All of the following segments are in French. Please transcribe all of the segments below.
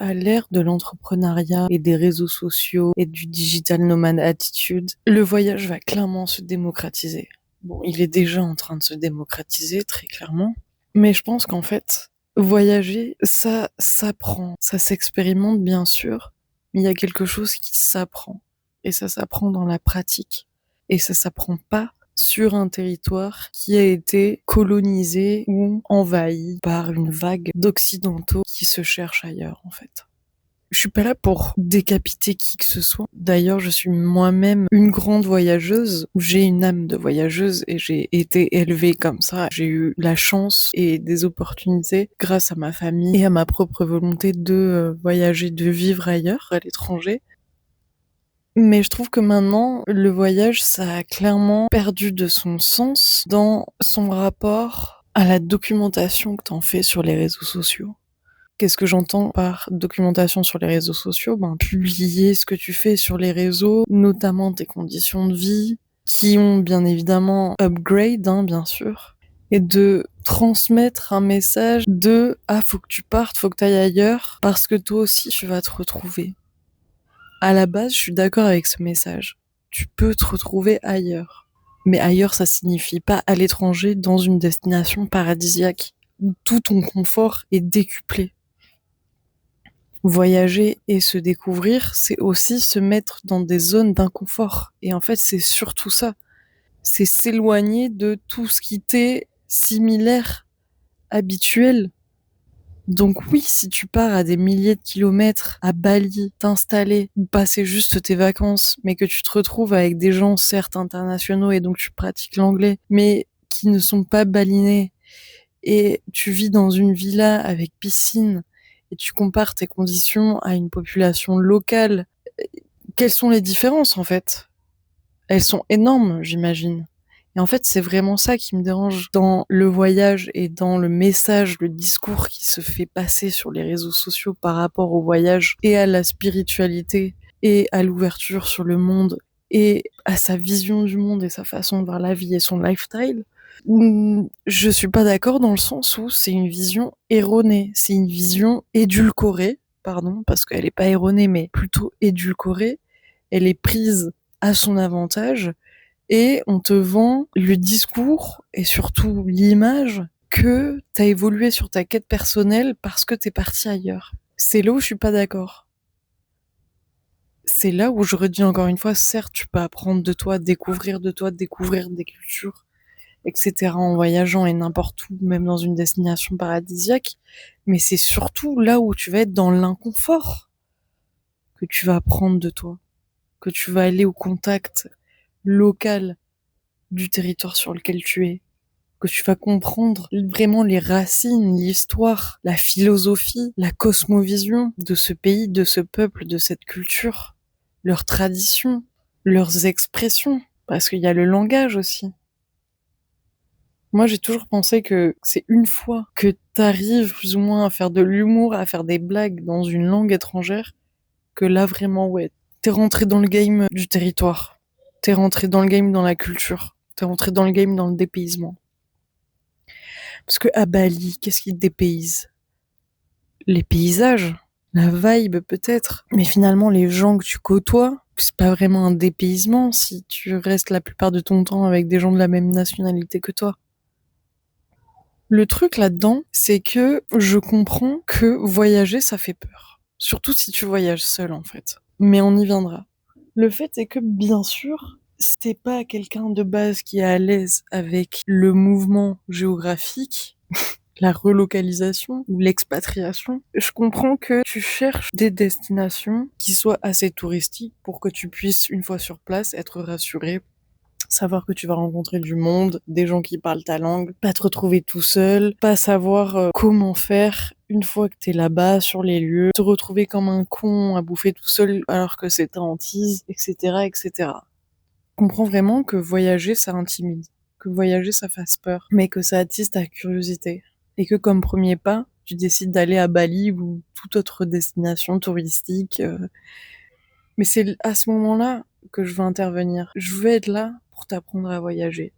À l'ère de l'entrepreneuriat et des réseaux sociaux et du digital nomad attitude, le voyage va clairement se démocratiser. Bon, il est déjà en train de se démocratiser, très clairement. Mais je pense qu'en fait, voyager, ça s'apprend. Ça s'expérimente, bien sûr, mais il y a quelque chose qui s'apprend. Et ça s'apprend dans la pratique. Et ça s'apprend pas sur un territoire qui a été colonisé ou envahi par une vague d'occidentaux qui se cherchent ailleurs, en fait. Je suis pas là pour décapiter qui que ce soit. D'ailleurs, je suis moi-même une grande voyageuse. J'ai une âme de voyageuse et j'ai été élevée comme ça. J'ai eu la chance et des opportunités grâce à ma famille et à ma propre volonté de voyager, de vivre ailleurs, à l'étranger. Mais je trouve que maintenant, le voyage, ça a clairement perdu de son sens dans son rapport à la documentation que t'en fais sur les réseaux sociaux. Qu'est-ce que j'entends par documentation sur les réseaux sociaux? Publier ce que tu fais sur les réseaux, notamment tes conditions de vie, qui ont bien évidemment upgrade, bien sûr, et de transmettre un message de « Ah, faut que tu partes, faut que tu ailles ailleurs, parce que toi aussi, tu vas te retrouver ». À la base, je suis d'accord avec ce message. Tu peux te retrouver ailleurs. Mais ailleurs, ça signifie pas à l'étranger, dans une destination paradisiaque, où tout ton confort est décuplé. Voyager et se découvrir, c'est aussi se mettre dans des zones d'inconfort. Et en fait, c'est surtout ça. C'est s'éloigner de tout ce qui t'est similaire, habituel. Donc oui, si tu pars à des milliers de kilomètres à Bali, t'installer ou passer juste tes vacances, mais que tu te retrouves avec des gens certes internationaux et donc tu pratiques l'anglais, mais qui ne sont pas balinés, et tu vis dans une villa avec piscine, et tu compares tes conditions à une population locale, quelles sont les différences en fait? Elles sont énormes, j'imagine. Et en fait, c'est vraiment ça qui me dérange dans le voyage et dans le message, le discours qui se fait passer sur les réseaux sociaux par rapport au voyage et à la spiritualité et à l'ouverture sur le monde et à sa vision du monde et sa façon de voir la vie et son lifestyle. Je suis pas d'accord dans le sens où c'est une vision erronée, c'est une vision édulcorée, pardon, parce qu'elle est pas erronée, mais plutôt édulcorée. Elle est prise à son avantage et on te vend le discours et surtout l'image que t'as évolué sur ta quête personnelle parce que t'es parti ailleurs. C'est là où je suis pas d'accord. C'est là où je redis encore une fois, certes, tu peux apprendre de toi, découvrir des cultures, etc. en voyageant et n'importe où, même dans une destination paradisiaque, mais c'est surtout là où tu vas être dans l'inconfort que tu vas apprendre de toi, que tu vas aller au contact local du territoire sur lequel tu es, que tu vas comprendre vraiment les racines, l'histoire, la philosophie, la cosmovision de ce pays, de ce peuple, de cette culture, leurs traditions, leurs expressions, parce qu'il y a le langage aussi. Moi, j'ai toujours pensé que c'est une fois que t'arrives plus ou moins à faire de l'humour, à faire des blagues dans une langue étrangère, que là vraiment, ouais, t'es rentré dans le game du territoire. T'es rentré dans le game dans la culture. T'es rentré dans le game dans le dépaysement. Parce que à Bali, qu'est-ce qui te dépayse? Les paysages, la vibe peut-être, mais finalement les gens que tu côtoies, c'est pas vraiment un dépaysement si tu restes la plupart de ton temps avec des gens de la même nationalité que toi. Le truc là-dedans, c'est que je comprends que voyager, ça fait peur. Surtout si tu voyages seul, en fait. Mais on y viendra. Le fait est que, bien sûr, si t'es pas quelqu'un de base qui est à l'aise avec le mouvement géographique, la relocalisation ou l'expatriation, je comprends que tu cherches des destinations qui soient assez touristiques pour que tu puisses, une fois sur place, être rassuré, savoir que tu vas rencontrer du monde, des gens qui parlent ta langue, pas te retrouver tout seul, pas savoir comment faire une fois que t'es là-bas sur les lieux, te retrouver comme un con à bouffer tout seul alors que c'est ta hantise, etc., etc. Je comprends vraiment que voyager ça intimide, que voyager ça fasse peur, mais que ça attise ta curiosité. Et que comme premier pas, tu décides d'aller à Bali ou toute autre destination touristique, mais c'est à ce moment-là que je veux intervenir. Je veux être là pour t'apprendre à voyager.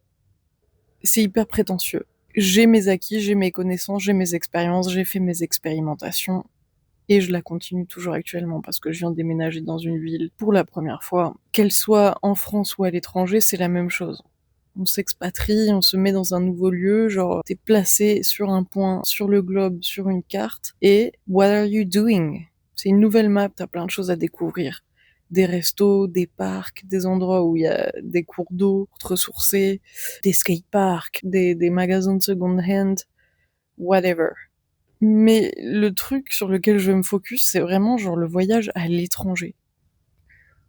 C'est hyper prétentieux. J'ai mes acquis, j'ai mes connaissances, j'ai mes expériences, j'ai fait mes expérimentations. et je la continue toujours actuellement parce que je viens de déménager dans une ville pour la première fois. Qu'elle soit en France ou à l'étranger, c'est la même chose. On s'expatrie, on se met dans un nouveau lieu, genre t'es placé sur un point, sur le globe, sur une carte, et what are you doing? C'est une nouvelle map, t'as plein de choses à découvrir. Des restos, des parcs, des endroits où il y a des cours d'eau pour te ressourcer, des skateparks, des magasins de second hand, whatever. Mais le truc sur lequel je me focus, c'est vraiment genre le voyage à l'étranger.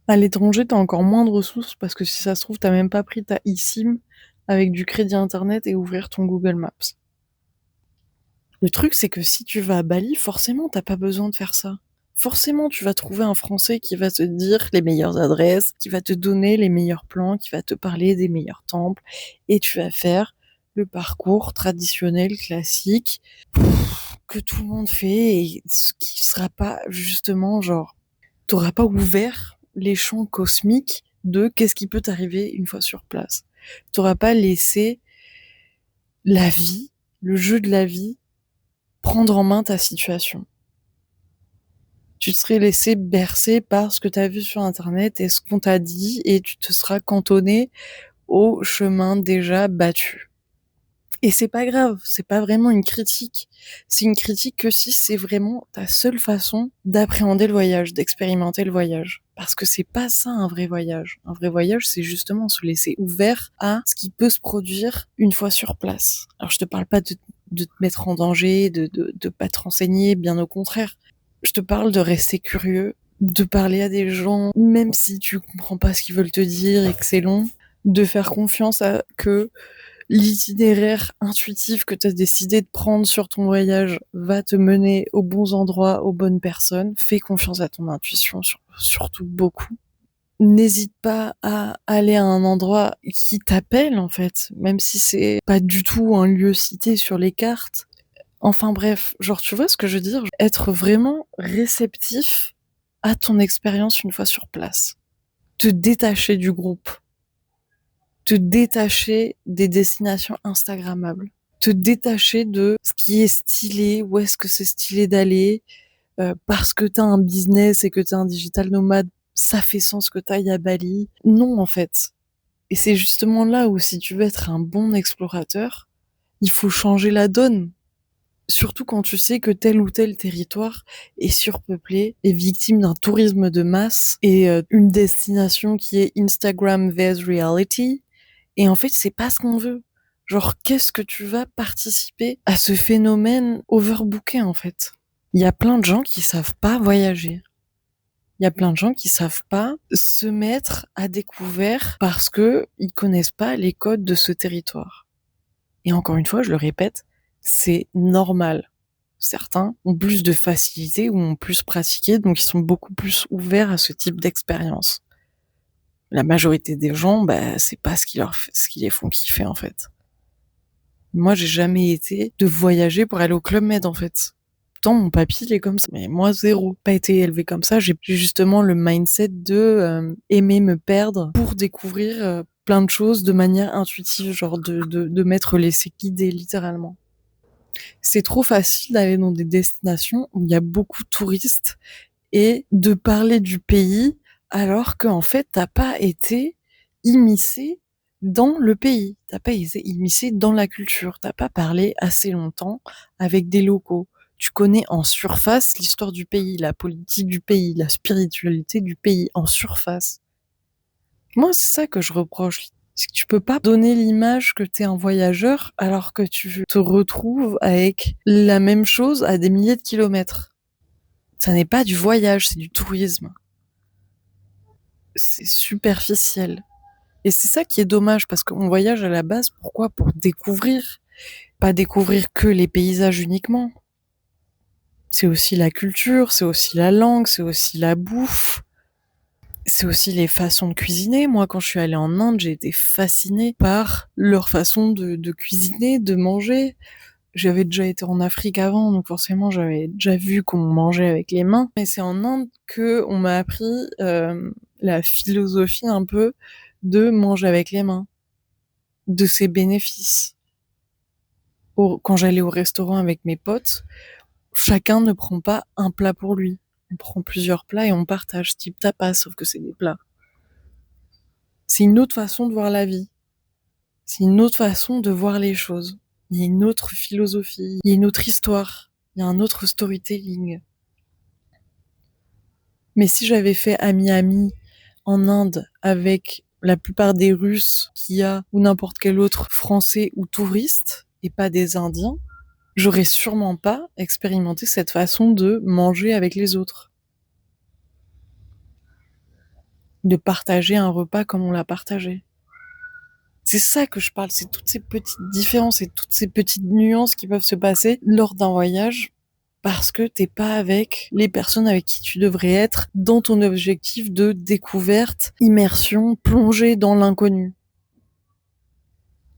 À l'étranger, t'as encore moins de ressources parce que si ça se trouve, t'as même pas pris ta eSIM avec du crédit internet et ouvrir ton Google Maps. Le truc, c'est que si tu vas à Bali, forcément, t'as pas besoin de faire ça. Forcément, tu vas trouver un Français qui va te dire les meilleures adresses, qui va te donner les meilleurs plans, qui va te parler des meilleurs temples, et tu vas faire le parcours traditionnel, classique, que tout le monde fait, et ce qui sera pas justement genre, t'auras pas ouvert les champs cosmiques de qu'est-ce qui peut t'arriver une fois sur place. T'auras pas laissé la vie, le jeu de la vie, prendre en main ta situation. Tu te serais laissé bercer par ce que t'as vu sur internet et ce qu'on t'a dit et tu te seras cantonné au chemin déjà battu. Et c'est pas grave, c'est pas vraiment une critique. C'est une critique que si c'est vraiment ta seule façon d'appréhender le voyage, d'expérimenter le voyage. Parce que c'est pas ça un vrai voyage. Un vrai voyage, c'est justement se laisser ouvert à ce qui peut se produire une fois sur place. Alors je te parle pas de te mettre en danger, de pas te renseigner, bien au contraire. Je te parle de rester curieux, de parler à des gens, même si tu comprends pas ce qu'ils veulent te dire et que c'est long, de faire confiance à que l'itinéraire intuitif que tu as décidé de prendre sur ton voyage va te mener aux bons endroits, aux bonnes personnes. Fais confiance à ton intuition, surtout beaucoup. N'hésite pas à aller à un endroit qui t'appelle, en fait, même si c'est pas du tout un lieu cité sur les cartes. Enfin bref, genre, tu vois ce que je veux dire? Être vraiment réceptif à ton expérience une fois sur place. Te détacher du groupe, te détacher des destinations instagrammables, te détacher de ce qui est stylé, où est-ce que c'est stylé d'aller, parce que t'as un business et que t'es un digital nomade, ça fait sens que t'ailles à Bali. Non, en fait. Et c'est justement là où si tu veux être un bon explorateur, il faut changer la donne. Surtout quand tu sais que tel ou tel territoire est surpeuplé, est victime d'un tourisme de masse et une destination qui est Instagram vs reality. Et en fait, c'est pas ce qu'on veut. Genre, qu'est-ce que tu vas participer à ce phénomène overbooké, en fait? Il y a plein de gens qui savent pas voyager. Il y a plein de gens qui savent pas se mettre à découvert parce que ils connaissent pas les codes de ce territoire. Et encore une fois, je le répète, c'est normal. Certains ont plus de facilité ou ont plus pratiqué, donc ils sont beaucoup plus ouverts à ce type d'expérience. La majorité des gens, bah, c'est pas ce qui les font kiffer, en fait. Moi, j'ai jamais été de voyager pour aller au Club Med, en fait. Pourtant, mon papy, il est comme ça. Mais moi, zéro. Pas été élevé comme ça. J'ai justement le mindset de aimer me perdre pour découvrir plein de choses de manière intuitive, genre de m'être laissé guider, littéralement. C'est trop facile d'aller dans des destinations où il y a beaucoup de touristes et de parler du pays alors qu'en fait, t'as pas été immiscé dans le pays. T'as pas été immiscé dans la culture. T'as pas parlé assez longtemps avec des locaux. Tu connais en surface l'histoire du pays, la politique du pays, la spiritualité du pays en surface. Moi, c'est ça que je reproche. C'est que tu peux pas donner l'image que t'es un voyageur alors que tu te retrouves avec la même chose à des milliers de kilomètres. Ça n'est pas du voyage, c'est du tourisme. C'est superficiel. Et c'est ça qui est dommage parce qu'on voyage à la base, pourquoi? Pour découvrir. Pas découvrir que les paysages uniquement. C'est aussi la culture, c'est aussi la langue, c'est aussi la bouffe. C'est aussi les façons de cuisiner. Moi, quand je suis allée en Inde, j'ai été fascinée par leur façon de cuisiner, de manger. J'avais déjà été en Afrique avant, donc forcément, j'avais déjà vu qu'on mangeait avec les mains. Et c'est en Inde que on m'a appris la philosophie un peu de manger avec les mains, de ses bénéfices. Quand j'allais au restaurant avec mes potes, chacun ne prend pas un plat pour lui. On prend plusieurs plats et on partage, type tapas, sauf que c'est des plats. C'est une autre façon de voir la vie. C'est une autre façon de voir les choses. Il y a une autre philosophie, il y a une autre histoire, il y a un autre storytelling. Mais si j'avais fait ami-ami en Inde avec la plupart des Russes qu'il y a, ou n'importe quel autre Français ou touriste, et pas des Indiens, j'aurais sûrement pas expérimenté cette façon de manger avec les autres. De partager un repas comme on l'a partagé. C'est ça que je parle, c'est toutes ces petites différences et toutes ces petites nuances qui peuvent se passer lors d'un voyage parce que t'es pas avec les personnes avec qui tu devrais être dans ton objectif de découverte, immersion, plongée dans l'inconnu.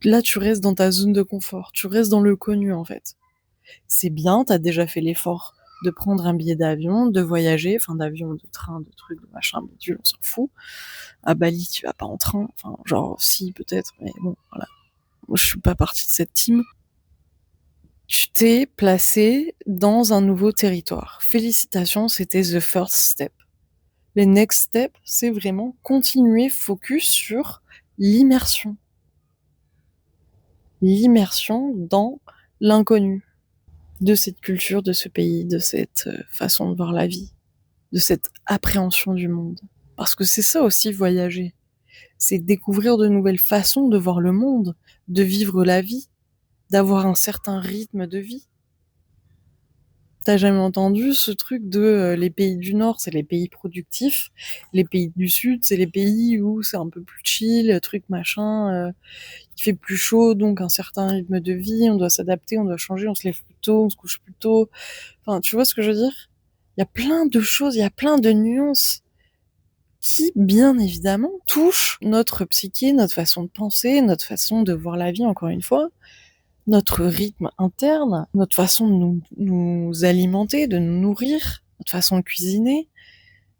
Là, tu restes dans ta zone de confort, tu restes dans le connu en fait. C'est bien, t'as déjà fait l'effort de prendre un billet d'avion, de voyager, enfin d'avion, de train, de trucs, de machin, bidule, on s'en fout. À Bali, tu vas pas en train, enfin genre si peut-être, mais bon, voilà. Moi, je suis pas partie de cette team. Tu t'es placé dans un nouveau territoire. Félicitations, c'était the first step. Les next steps, c'est vraiment continuer focus sur l'immersion. L'immersion dans l'inconnu de cette culture, de ce pays, de cette façon de voir la vie, de cette appréhension du monde. Parce que c'est ça aussi voyager. C'est découvrir de nouvelles façons de voir le monde, de vivre la vie, d'avoir un certain rythme de vie. T'as jamais entendu ce truc de les pays du Nord, c'est les pays productifs, les pays du Sud, c'est les pays où c'est un peu plus chill, truc machin, il fait plus chaud, donc un certain rythme de vie, on doit s'adapter, on doit changer, on se lève plus tôt, on se couche plus tôt. Enfin, tu vois ce que je veux dire? Il y a plein de choses, il y a plein de nuances qui, bien évidemment, touchent notre psyché, notre façon de penser, notre façon de voir la vie, encore une fois, notre rythme interne, notre façon de nous alimenter, de nous nourrir, notre façon de cuisiner.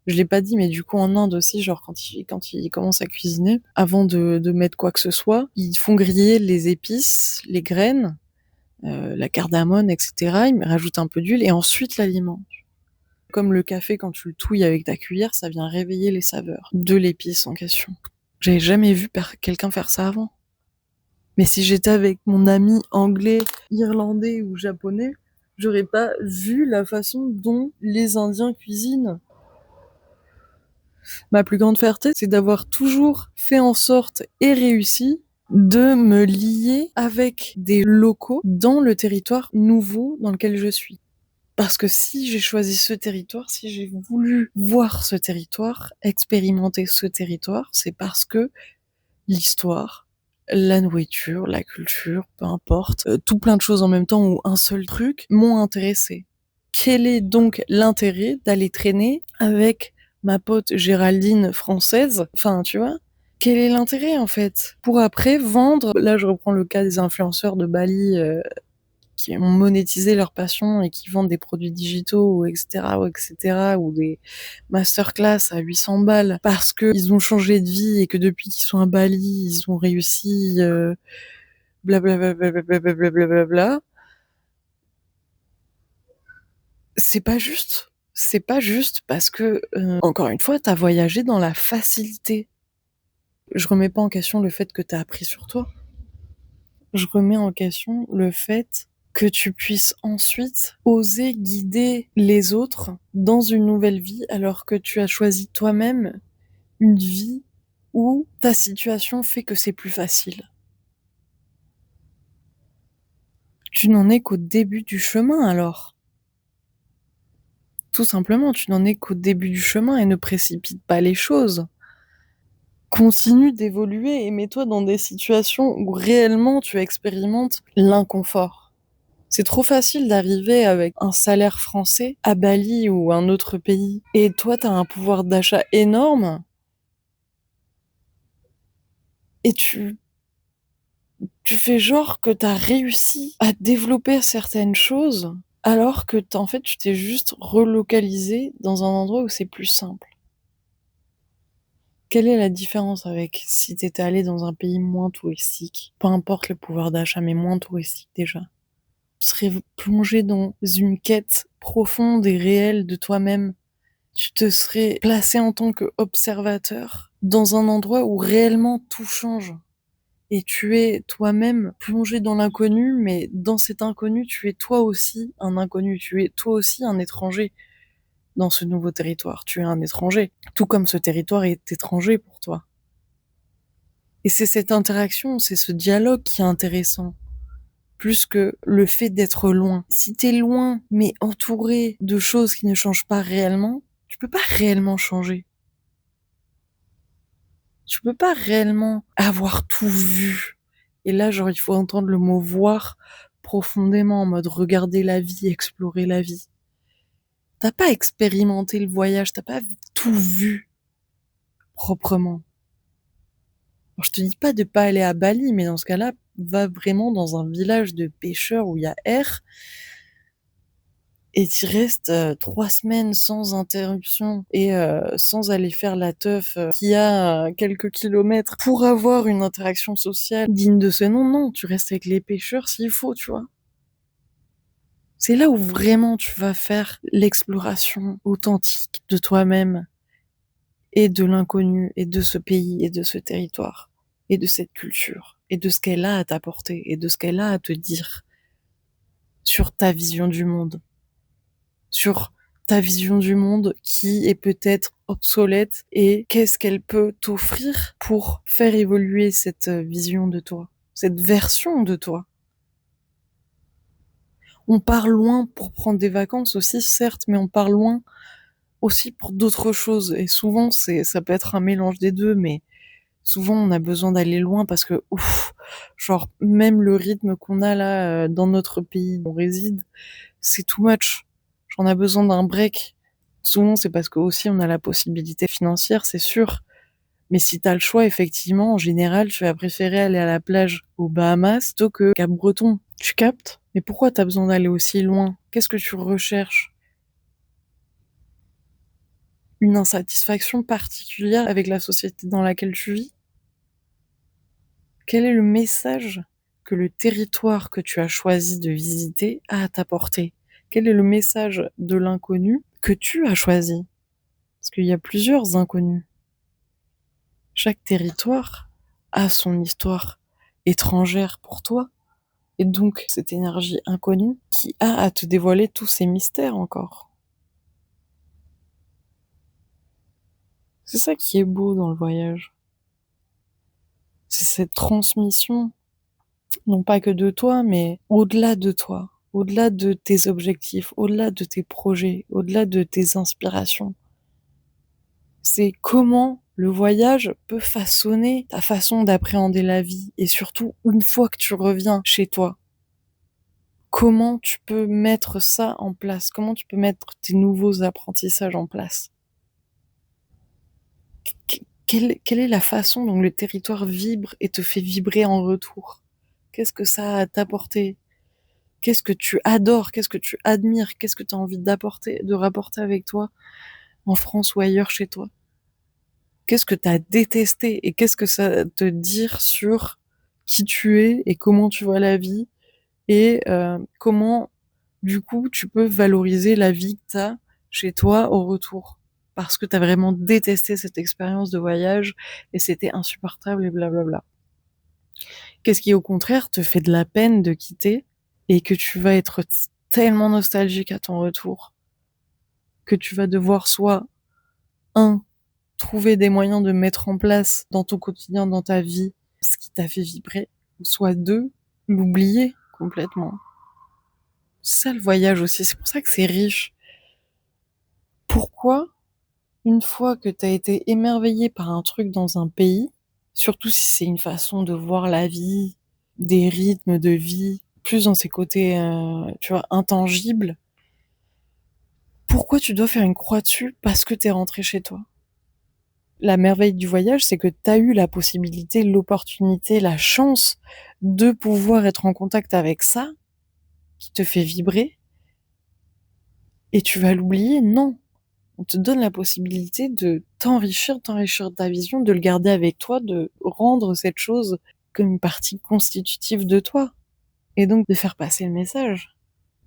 Je l'ai pas dit, mais du coup en Inde aussi, genre quand ils commencent à cuisiner, avant de mettre quoi que ce soit, ils font griller les épices, les graines, la cardamone, etc. Ils rajoutent un peu d'huile et ensuite l'aliment. Comme le café, quand tu le touilles avec ta cuillère, ça vient réveiller les saveurs de l'épice en question. J'avais jamais vu quelqu'un faire ça avant. Mais si j'étais avec mon ami anglais, irlandais ou japonais, j'aurais pas vu la façon dont les Indiens cuisinent. Ma plus grande fierté, c'est d'avoir toujours fait en sorte et réussi de me lier avec des locaux dans le territoire nouveau dans lequel je suis. Parce que si j'ai choisi ce territoire, si j'ai voulu voir ce territoire, expérimenter ce territoire, c'est parce que l'histoire, la nourriture, la culture, peu importe, tout plein de choses en même temps ou un seul truc m'ont intéressé. Quel est donc l'intérêt d'aller traîner avec ma pote Géraldine française? Enfin, tu vois? Quel est l'intérêt en fait? Pour après vendre, là je reprends le cas des influenceurs de Bali qui ont monétisé leur passion et qui vendent des produits digitaux, etc., etc., ou des masterclass à 800 balles parce qu'ils ont changé de vie et que depuis qu'ils sont à Bali, ils ont réussi, blablabla, blablabla. C'est pas juste. C'est pas juste parce que, encore une fois, t'as voyagé dans la facilité. Je remets pas en question le fait que t'as appris sur toi. Je remets en question le fait que tu puisses ensuite oser guider les autres dans une nouvelle vie alors que tu as choisi toi-même une vie où ta situation fait que c'est plus facile. Tu n'en es qu'au début du chemin alors. Tout simplement, tu n'en es qu'au début du chemin et ne précipite pas les choses. Continue d'évoluer et mets-toi dans des situations où réellement tu expérimentes l'inconfort. C'est trop facile d'arriver avec un salaire français à Bali ou un autre pays. Et toi, t'as un pouvoir d'achat énorme et tu fais genre que t'as réussi à développer certaines choses alors que en fait, tu t'es juste relocalisé dans un endroit où c'est plus simple. Quelle est la différence avec si t'étais allé dans un pays moins touristique? Peu importe le pouvoir d'achat, mais moins touristique déjà. serais plongé dans une quête profonde et réelle de toi-même. Tu te serais placé en tant qu'observateur dans un endroit où réellement tout change. Et tu es toi-même plongé dans l'inconnu, mais dans cet inconnu, tu es toi aussi un inconnu, tu es toi aussi un étranger dans ce nouveau territoire. Tu es un étranger, tout comme ce territoire est étranger pour toi. Et c'est cette interaction, c'est ce dialogue qui est intéressant, plus que le fait d'être loin. Si t'es loin, mais entouré de choses qui ne changent pas réellement, tu peux pas réellement changer. Tu peux pas réellement avoir tout vu. Et là, genre, il faut entendre le mot voir profondément, en mode regarder la vie, explorer la vie. T'as pas expérimenté le voyage, t'as pas tout vu proprement. Alors, je te dis pas de pas aller à Bali, mais dans ce cas-là, va vraiment dans un village de pêcheurs où il y a air, et tu restes 3 semaines sans interruption et sans aller faire la teuf qui a quelques kilomètres pour avoir une interaction sociale digne de ce nom. Non, tu restes avec les pêcheurs s'il faut, tu vois. C'est là où vraiment tu vas faire l'exploration authentique de toi-même et de l'inconnu et de ce pays et de ce territoire et de cette culture et de ce qu'elle a à t'apporter et de ce qu'elle a à te dire sur ta vision du monde, sur ta vision du monde qui est peut-être obsolète et qu'est-ce qu'elle peut t'offrir pour faire évoluer cette vision de toi, cette version de toi. On part loin pour prendre des vacances aussi, certes, mais on part loin aussi pour d'autres choses. Et souvent, ça peut être un mélange des deux, mais souvent, on a besoin d'aller loin parce que, ouf, genre, même le rythme qu'on a là, dans notre pays où on réside, c'est too much. J'en ai besoin d'un break. Souvent, c'est parce que aussi on a la possibilité financière, c'est sûr. Mais si t'as le choix, effectivement, en général, tu vas préférer aller à la plage aux Bahamas plutôt que Cap-Breton. Tu captes? Mais pourquoi t'as besoin d'aller aussi loin? Qu'est-ce que tu recherches? Une insatisfaction particulière avec la société dans laquelle tu vis? Quel est le message que le territoire que tu as choisi de visiter a à t'apporter? Quel est le message de l'inconnu que tu as choisi? Parce qu'il y a plusieurs inconnus. Chaque territoire a son histoire étrangère pour toi, et donc cette énergie inconnue qui a à te dévoiler tous ces mystères encore. C'est ça qui est beau dans le voyage. C'est cette transmission, non pas que de toi, mais au-delà de toi, au-delà de tes objectifs, au-delà de tes projets, au-delà de tes inspirations. C'est comment le voyage peut façonner ta façon d'appréhender la vie et surtout une fois que tu reviens chez toi. Comment tu peux mettre ça en place? Comment tu peux mettre tes nouveaux apprentissages en place? Quelle est la façon dont le territoire vibre et te fait vibrer en retour? Qu'est-ce que ça a à t'apporter? Qu'est-ce que tu adores? Qu'est-ce que tu admires? Qu'est-ce que tu as envie d'apporter, de rapporter avec toi en France ou ailleurs chez toi? Qu'est-ce que tu as détesté et qu'est-ce que ça te dire sur qui tu es et comment tu vois la vie et comment, du coup, tu peux valoriser la vie que tu as chez toi au retour. Parce que tu as vraiment détesté cette expérience de voyage et c'était insupportable et blablabla. Qu'est-ce qui, au contraire, te fait de la peine de quitter et que tu vas être tellement nostalgique à ton retour que tu vas devoir soit, un, trouver des moyens de mettre en place dans ton quotidien, dans ta vie, ce qui t'a fait vibrer, soit deux, l'oublier complètement. C'est ça le voyage aussi, c'est pour ça que c'est riche. Pourquoi, une fois que t'as été émerveillé par un truc dans un pays, surtout si c'est une façon de voir la vie, des rythmes de vie, plus dans ses côtés, tu vois, intangibles, pourquoi tu dois faire une croix dessus parce que t'es rentré chez toi? La merveille du voyage, c'est que t'as eu la possibilité, l'opportunité, la chance de pouvoir être en contact avec ça, qui te fait vibrer, et tu vas l'oublier? Non. On te donne la possibilité de t'enrichir de ta vision, de le garder avec toi, de rendre cette chose comme une partie constitutive de toi, et donc de faire passer le message.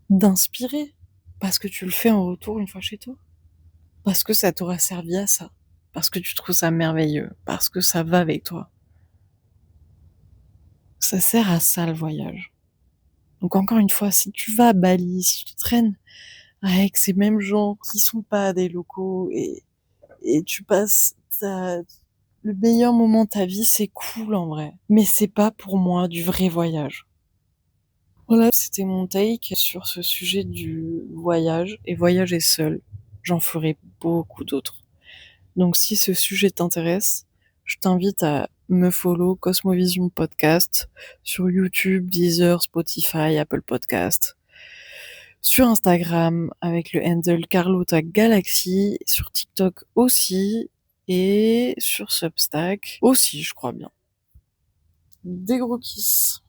d'inspirer. Parce que tu le fais en retour une fois chez toi. Parce que ça t'aura servi à ça. Parce que tu trouves ça merveilleux. Parce que ça va avec toi. Ça sert à ça le voyage. Donc encore une fois, si tu vas à Bali, si tu traînes avec ces mêmes gens qui sont pas des locaux et tu passes le meilleur moment de ta vie, c'est cool en vrai. Mais c'est pas pour moi du vrai voyage. Voilà, c'était mon take sur ce sujet du voyage et voyager seul. J'en ferai beaucoup d'autres. Donc si ce sujet t'intéresse, je t'invite à me follow Cosmovision Podcast sur YouTube, Deezer, Spotify, Apple Podcast, sur Instagram avec le handle Carlota Galaxy, sur TikTok aussi et sur Substack aussi, je crois bien. Des gros kiss.